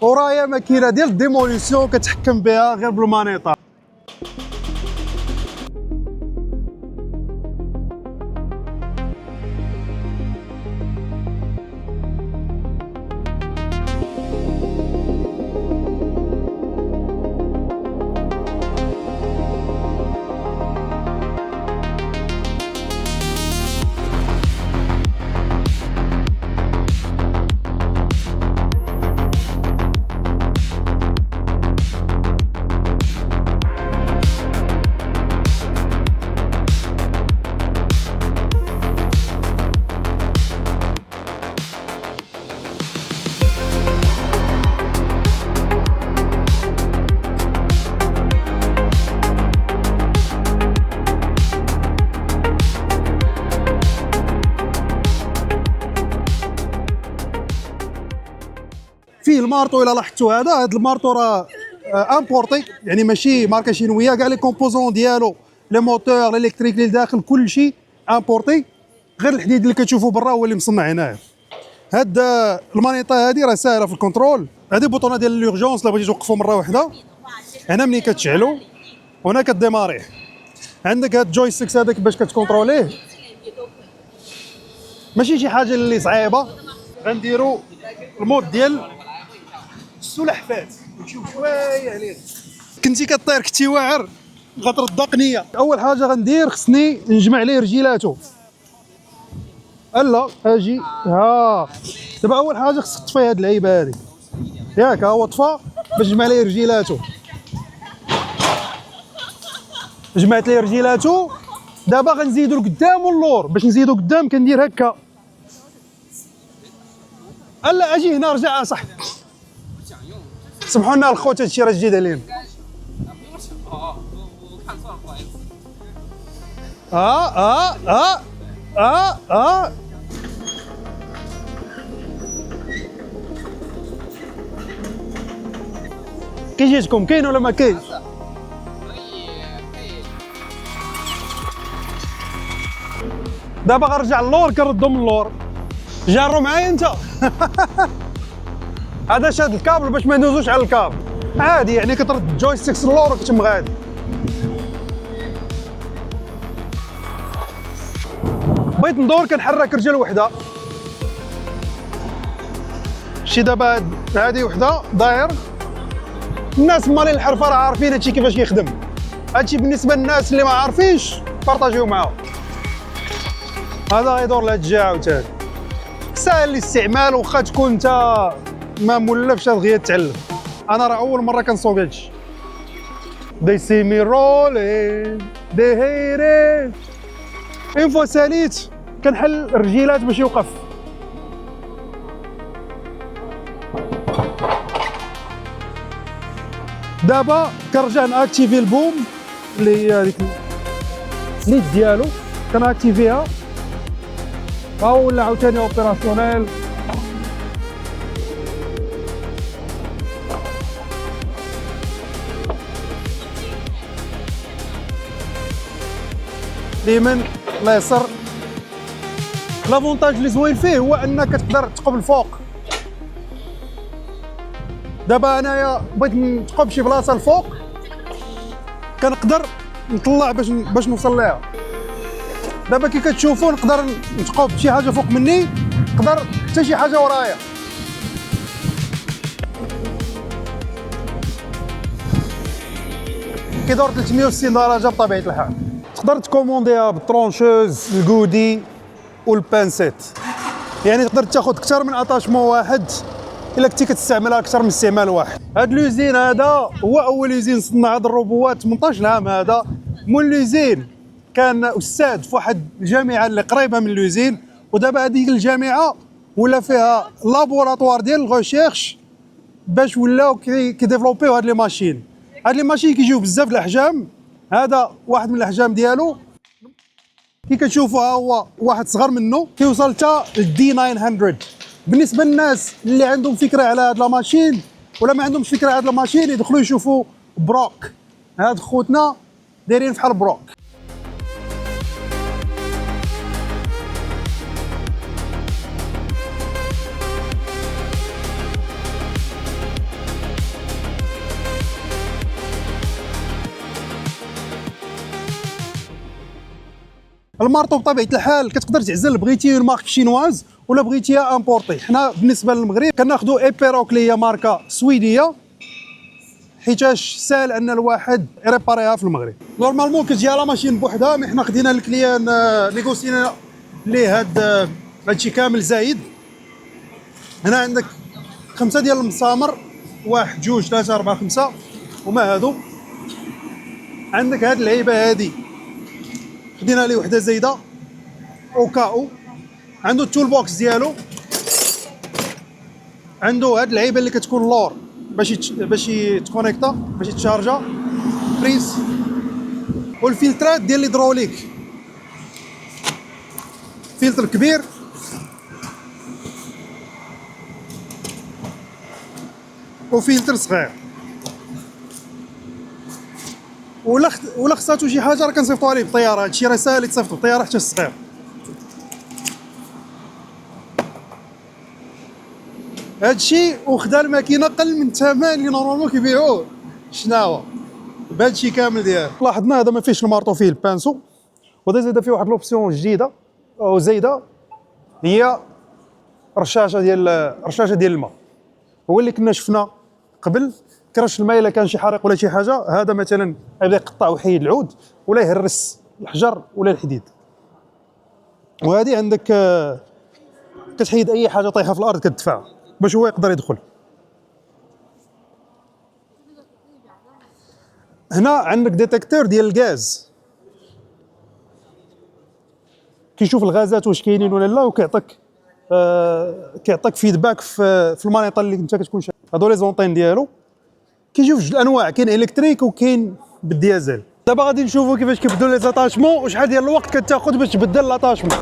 ورايا ماكينه ديال الديموليسيون كتحكم بها غير بالمانيطه. فيه المارطو الى لاحظتوا هذا المارطو راه امبورتي، يعني ماشي ماركه شينويه، كاع لي كومبوزون ديالو لي موتور الالكتريك اللي داخل كل شيء امبورتي، غير الحديد اللي كتشوفوا برا هو اللي مصنع هنايا. هاد المانيطه هادي راه ساهله في الكونترول. هادي بوطونه ديال لورجونس الا بغيتي توقفوا مره واحده، هنا ملي كتشعلوا وهنا كديماريه. عندك هاد جويستيك هذاك باش كتكونتروليه، ماشي شي حاجه اللي صعيبه. غنديروا المود ديال السلحفات نمشيو شويه عليه. كنتي كطير كنتي واعر غترد قنيه. اول حاجه غندير خصني نجمع ليه رجيلاتو. الا اجي ها دابا اول حاجه خصك تطفي هاد العيبه هادي ياك، ها هو طفى باش نجمع ليه رجيلاتو. جمعت ليه رجيلاتو. دابا غنزيدو لقدام واللور. باش نزيدو قدام كندير هكا. الا اجي هنا رجع صح. سمحوا لنا الخوت هادشي راه جديد علينا. كي جيتكم كاين ولا ما كاينش؟ دابا غنرجع اللور كنردو من اللور. جارو معايا انت. هذا شاد الكابل باش ما ندوزوش على الكابل عادي، يعني كترد الجويستيكس اللور وكتم غادي. بغيت ندور كنحرك رجل وحده. شي دابا هادي وحده داير. الناس مالين الحرفه راه عارفين هادشي كيفاش كيخدم. هادشي بالنسبه للناس اللي ما عارفينش بارطاجيو معاهم. هذا يدور لهاد الجهه عاوتاني. ساهل الاستعمال واخا تكون انت ما مولفش دغيا تعلم. انا راه اول مره كنصوب هادشي. They see me rolling they hate it. اون فوا ساليت كنحل الرجيلات باش يوقف. دابا كنرجع ناكتيفي البوم اللي هي هذيك الليد ديالو، كناكتيفيها ها هو ولا عاوتاني اوبيراسيونيل. اليمين اليسار. لافونتاج اللي زوين فيه هو انك تقدر تقب الفوق. دابا انايا بغيت نتقب شي بلاصه الفوق كنقدر نطلع باش نوصل ليها. دابا كي كتشوفوا نقدر نتقب شي حاجه فوق مني، نقدر حتى شي حاجه ورايا. كيدور 360 درجه بطبيعه الحال. تقدر تكومونديها بالطرونشوز الكودي والبانسيت، يعني تقدر تاخذ اكثر من اتاشمون واحد الا كنتي كتستعملها اكثر من استعمال واحد. هاد لوزين هذا هو اول لوزين صنع هاد الروبوات 18 عام. هذا مول لوزين كان استاذ في واحد الجامعه اللي قريبه من لوزين، ودابا هذيك الجامعه ولا فيها لابوراتوار ديال الغوشيرش باش ولاو كيديفلوبيو هاد لي ماشين. هاد لي ماشين كيجيو بزاف الاحجام. هذا واحد من الاحجام ديالو كي كتشوفوا ها هو واحد صغر منه كيوصل حتى للدي 900. بالنسبه للناس اللي عندهم فكره على هاد لا ماشين ولا ما عندهمش فكره على هاد لا ماشين يدخلوا يشوفوا بروك. هاد خوتنا دايرين بحال بروك. المارطو بطبيعه الحال كتقدر تعزل بغيتي مارك شينواز ولا بغيتيها امبورتي. حنا بالنسبه للمغرب كناخذوا ايبيروك اللي هي ماركه سويديه حيتاش ساهل ان الواحد يريباريها في المغرب. نورمالمون كتجي لا ماشين بوحدها، مي حنا خدينا الكليان نيغوسينا ليه هادشي كامل زايد. هنا عندك 5 ديال المسامر، 1 2 3 4 5 هما هادو. عندك هاد اللعيبه هادي خدينا ليه وحده زايده او كاو. عنده التول بوكس ديالو، عنده هاد اللعيبه اللي كتكون لور باش يتكونيكتا باش يتشارجا بريس، والفلترات ديال الهيدروليك، فلتر كبير وفلتر صغير. ولا خصاتو شي حاجه راه كنصيفطوها ليه بالطياره. هادشي راه ساهل يتصيفط بالطياره حتى الصغير. هادشي وخدا الماكينه قل من الثمن اللي نورمالمون كيبيعوه. شناهو بهادشي كامل ديالو. لاحظنا هذا ما فيهش المارطو، فيه البانسو. وهذا زايده فيه واحد لوبسيون جديده او زايده، هي رشاشه ديال الماء. هو اللي كنا شفنا قبل كرش الماء الا كان شي حريق ولا شي حاجه، هذا مثلا يبدا يقطع ويحيد العود ولا يهرس الحجر ولا الحديد. وهذه عندك كتحيد اي حاجه طايحه في الارض كتدفعها باش هو يقدر يدخل. هنا عندك ديتيكتور ديال الغاز، كيشوف الغازات واش كاينين ولا لا، وكيعطيك كيعطيك فيدباك في المانيطه اللي انت كتكون شايف. هادو لي زونطين ديالو كيجيو في جوج الانواع، كاين الكتريك وكاين بالديازل. دابا غادي نشوفوا كيفاش كيبدلوا لي زاتاشمون وشحال ديال الوقت كتاخذ باش تبدل لاتاشمون.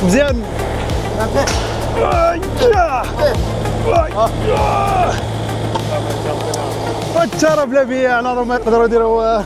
مزيان الترف لا بيا انا ما يقدروا يديروا.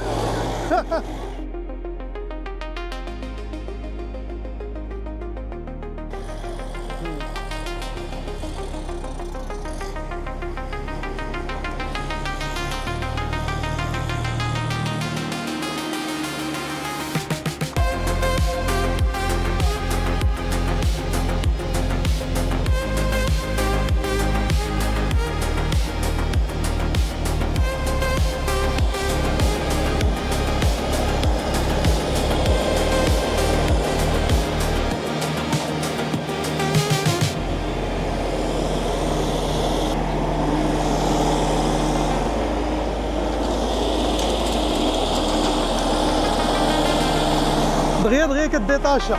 دغيا كديطاشا.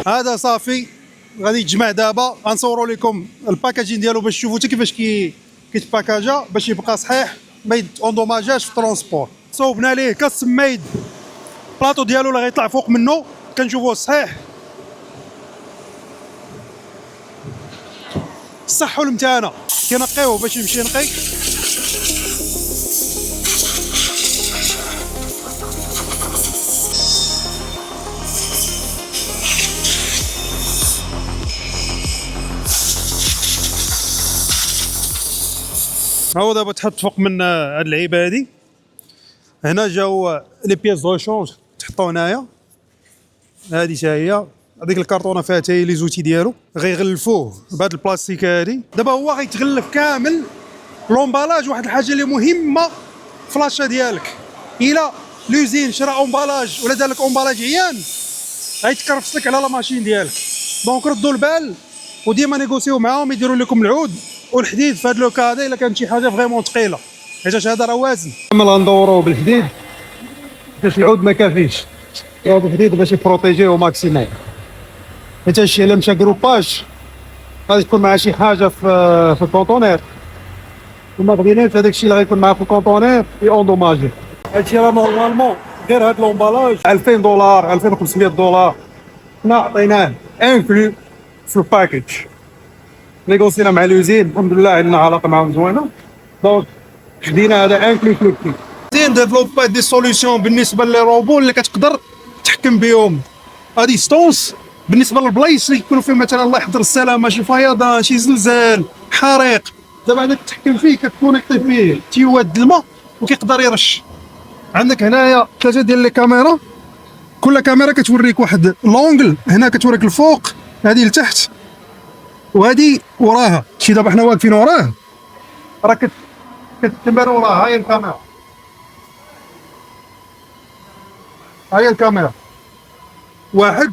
هذا صافي غادي يتجمع دابا. غنصوروا لكم الباكاجين ديالو باش تشوفوا حتى كيفاش كيتباكاجا باش يبقى صحيح ما يتوندوماجاش في الترونسبور. صوبنا ليه كاستم ميد، البلاطو ديالو اللي غيطلع فوق منه كنشوفوه صحيح. الصح والمتانه كنقيوه باش يمشي نقي. هو دابا تحط فوق من هاد اللعيبه هادي. هنا جاو لي بياس دو شونج تحطو هنايا. هادي حتى هي، هذيك الكرتونه فيها حتى هي لي زوتي ديالو، غيغلفوه بهاد البلاستيك هادي. دابا هو غيتغلف كامل لومبالاج. واحد الحاجه اللي مهمه فلاشة ديالك، الا لوزين شرا امبالاج ولا دار لك امبالاج عيان غيتكرفس لك على لا ماشين ديالك. دونك ردوا البال وديما نيغوسيو معاهم يديروا لكم العود والحديد في هذا لوكا هذا الا كانت شي حاجه فريمون ثقيله، حيت هذا راه وازن. كامل غندوروه بالحديد باش العود ما كافيش، العود بالحديد باش يبروتيجيه ماكسيموم. حيت هادشي الا مشى كروباج غادي تكون مع شي حاجه في الكونطونير، وما بغيناش هذاك الشيء اللي غيكون معاه في الكونطونير يوندوماجي. هادشي راه نورمالمون غير هاد لومبالاج 2000 دولار 2500 دولار، حنا عطيناه انكلو في الباكيج. نيغوسينا مع لوزين الحمد لله عندنا علاقه معاهم زوينه، دونك خدينا هذا انكلو في الباكيج. زين ديفلوبا دي سوليسيون بالنسبه لي روبو اللي كتقدر تحكم بهم ا ديستونس بالنسبه للبلايص اللي يكونوا فيهم مثلا الله يحضر السلامه شي فيضان شي زلزال حريق. دابا هذاك تحكم فيه كتكونيكتي فيه تيواد الماء وكيقدر يرش. عندك هنايا 3 ديال لي كاميرا، كل كاميرا كتوريك واحد لونغل. هنا كتوريك الفوق، هذه لتحت، وهذه وراها. شي دابا حنا واقفين وراه راه كتبان وراها. هاي الكاميرا، هاي الكاميرا، 1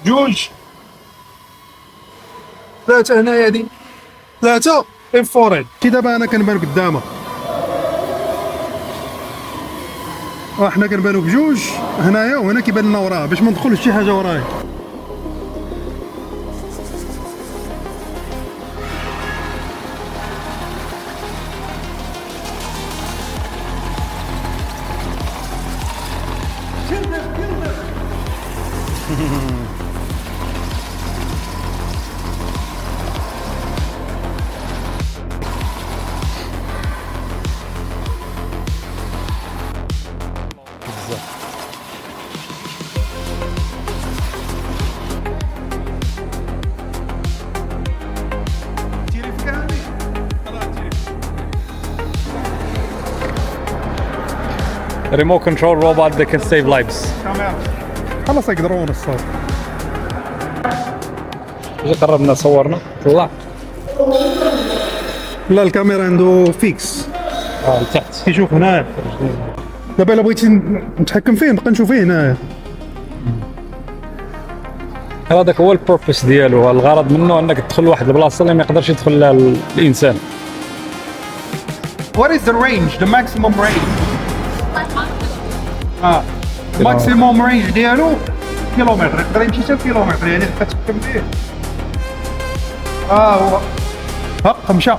2 3. هنايا هادي 3 انفوريد. كي دابا انا كنبان قدامها، حنا كنبانو بجوج هنايا، وهنا كيبان لنا وراها باش ما ندخلش شي حاجه ورايا. remote control robot that can save lives. خلاص يقدرون الصوت. إذا قربنا صورنا طلع. لا الكاميرا عنده فيكس لتحت. كيشوف هنا. دابا الا بغيتي نتحكم فيه نبقى نشوف فيه هنايا. هذاك هو البروبس ديالو، الغرض منه انك تدخل واحد البلاصه اللي ما يقدرش يدخل لها الانسان. What is the range, the maximum range? maximum range ديالو كيلومتر، يقدر يمشي حتى كيلومتر، يعني كتحكم فيه. هو مشى.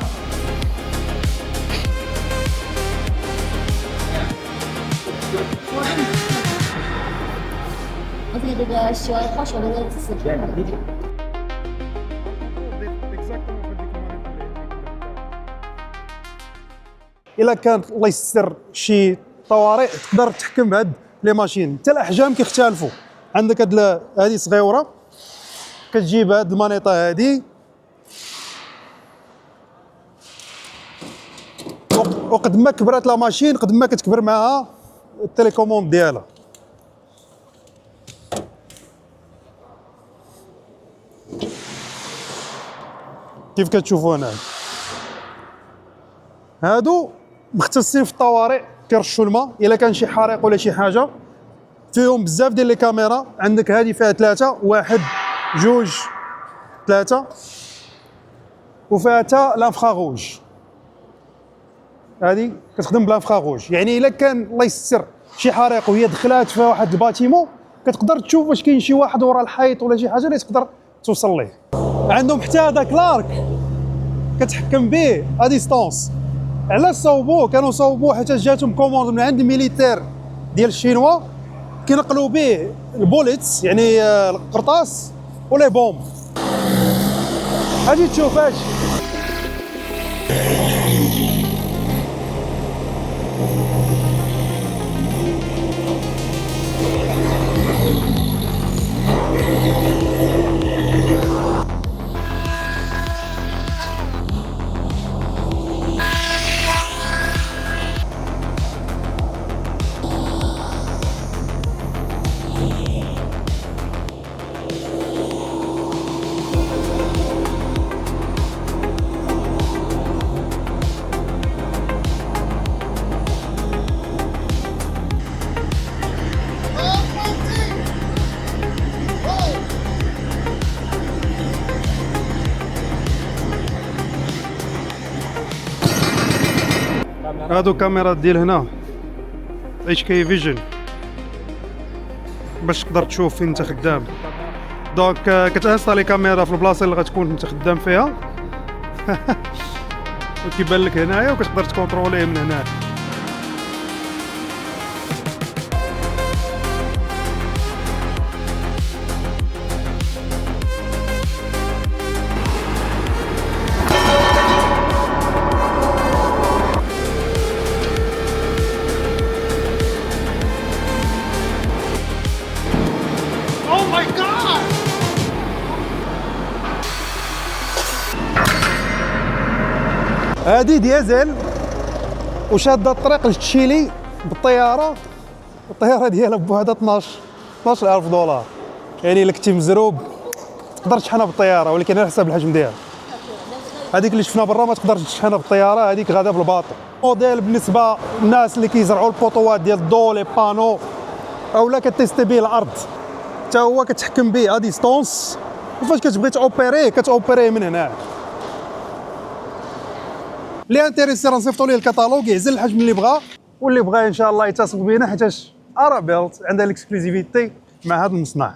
الا كان الله يستر شي طوارئ تقدر تحكم بهاد لي ماشين. حتى الاحجام كيختلفوا. عندك هادي صغيره كتجيب هاد المانيطه هادي، وقد ما كبرات لا ماشين قد ما كتكبر معها التليكوموند ديالها. كيف كتشوفوا هنا هادو مختصين في الطوارئ، كيرشوا الماء الا كان شي حريق ولا شي حاجه. فيهم بزاف ديال لي كاميرا. عندك هذه فيها 3، 1 2 3، وفيها حتى لانفرا روج. هذه كتخدم بلانفرا روج، يعني الا كان الله يستر شي حريق وهي دخلات في واحد الباتيمون كتقدر تشوف واش كاين شي واحد ورا الحيط ولا شي حاجه اللي تقدر توصل ليه. عندهم حتى هذا كلارك كتحكم به ا ديستونس. علاش صوبوه؟ كانوا صوبوه حيت جاتهم كوموند من عند الميليتير ديال الشينوا كينقلوا به البوليتس، يعني القرطاس ولي بومب. اجي تشوف اش هادو كاميرات ديال هنا اتش كي فيجن باش تقدر تشوف فين انت خدام. دونك كتانستالي كاميرا في البلاصه اللي غتكون انت خدام فيها وكيبان لك هنايا وكتقدر تكونتروليه من هنا. هادي ديازل وشاده الطريق لتشيلي بالطياره. الطياره ديالها بوحدها 12000 دولار. يعني الا كنتي مزروب تقدر تشحنها بالطياره، ولكن على حسب الحجم ديالها. هذيك اللي شفنا برا ما تقدرش تشحنها بالطياره، هذيك غادا بالباطو. موديل بالنسبه للناس اللي كيزرعوا البوطوات ديال الضو لي بانو اولا كتيستي به الارض، حتى هو كتحكم به ا ديستونس، وفاش كتبغي توبيريه كتوبيريه من هنا. اللي انتريسي راه نصيفطوا ليه الكتالوج يعزل الحجم اللي بغا، واللي بغا ان شاء الله يتصل بينا حيتاش ارابيلت عندها الاكسكلوزيفيتي مع هذا المصنع.